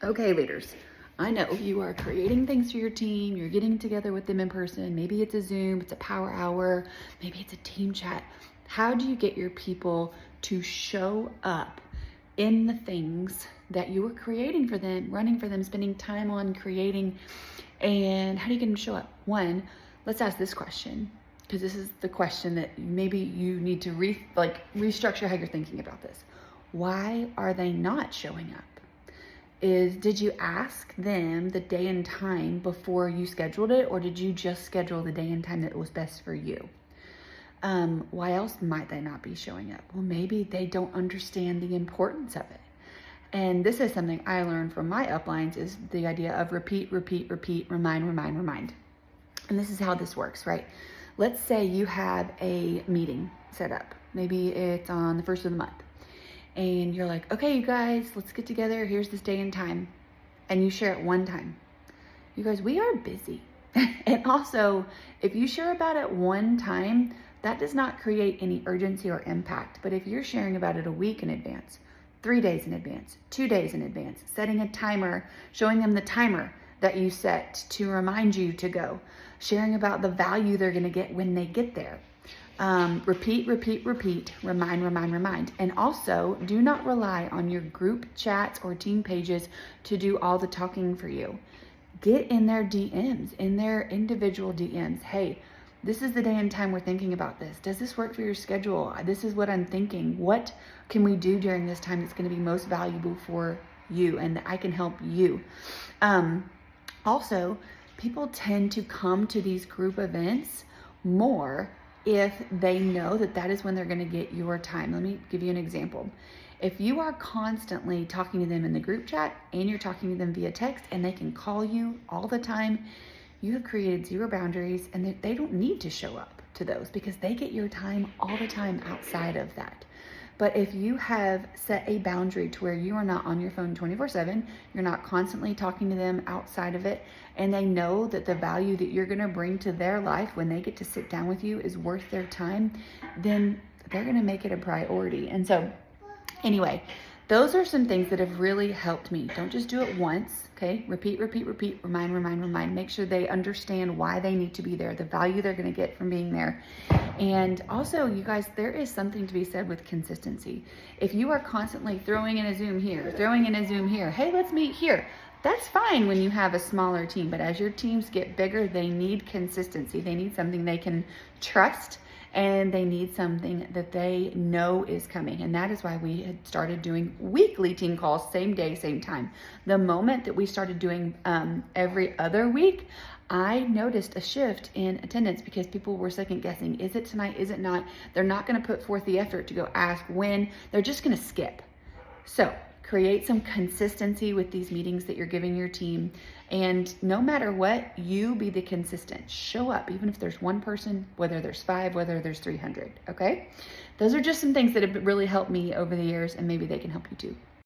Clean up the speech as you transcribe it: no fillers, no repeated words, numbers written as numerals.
Okay, leaders, I know you are creating things for your team. You're getting together with them in person. Maybe it's a Zoom, it's a power hour, maybe it's a team chat. How do you get your people to show up in the things that you are creating for them, running for them, spending time on creating? And how do you get them to show up? One, let's ask this question, because this is the question that maybe you need to restructure how you're thinking about this. Why are they not showing up? Did you ask them the day and time before you scheduled it, or did you just schedule the day and time that was best for you? Why else might they not be showing up? Well, maybe they don't understand the importance of it. And this is something I learned from my uplines, is the idea of repeat, repeat, repeat, remind, remind, remind. And this is how this works, right? Let's say you have a meeting set up. Maybe it's on the first of the month. And you're like, okay, you guys, let's get together. Here's this day and time. And you share it one time. You guys, we are busy. And also, if you share about it one time, that does not create any urgency or impact. But if you're sharing about it a week in advance, 3 days in advance, 2 days in advance, setting a timer, showing them the timer that you set to remind you to go, sharing about the value they're going to get when they get there. Repeat, repeat, repeat, remind, remind, remind. And also, do not rely on your group chats or team pages to do all the talking for you. Get in their DMs, in their individual DMs. Hey, this is the day and time we're thinking about this. Does this work for your schedule? This is what I'm thinking. What can we do during this time that's going to be most valuable for you and that I can help you? Also, people tend to come to these group events more if they know that that is when they're going to get your time. Let me give you an example. If you are constantly talking to them in the group chat and you're talking to them via text and they can call you all the time, you have created zero boundaries, and they don't need to show up to those because they get your time all the time outside of that. But if you have set a boundary to where you are not on your phone 24/7, you're not constantly talking to them outside of it, and they know that the value that you're going to bring to their life when they get to sit down with you is worth their time, then they're going to make it a priority. And so anyway, those are some things that have really helped me. Don't just do it once, okay? Repeat, repeat, repeat, remind, remind, remind. Make sure they understand why they need to be there, the value they're going to get from being there. And also, you guys, there is something to be said with consistency. If you are constantly throwing in a Zoom here, throwing in a Zoom here, hey, let's meet here. That's fine when you have a smaller team, but as your teams get bigger, they need consistency. They need something they can trust, and they need something that they know is coming. And that is why we had started doing weekly team calls, same day, same time. The moment that we started doing every other week, I noticed a shift in attendance because people were second guessing. Is it tonight? Is it not? They're not going to put forth the effort to go ask when. They're just going to skip. So create some consistency with these meetings that you're giving your team. And no matter what, you be the consistent. Show up, even if there's one person, whether there's 5, whether there's 300, okay? Those are just some things that have really helped me over the years, and maybe they can help you too.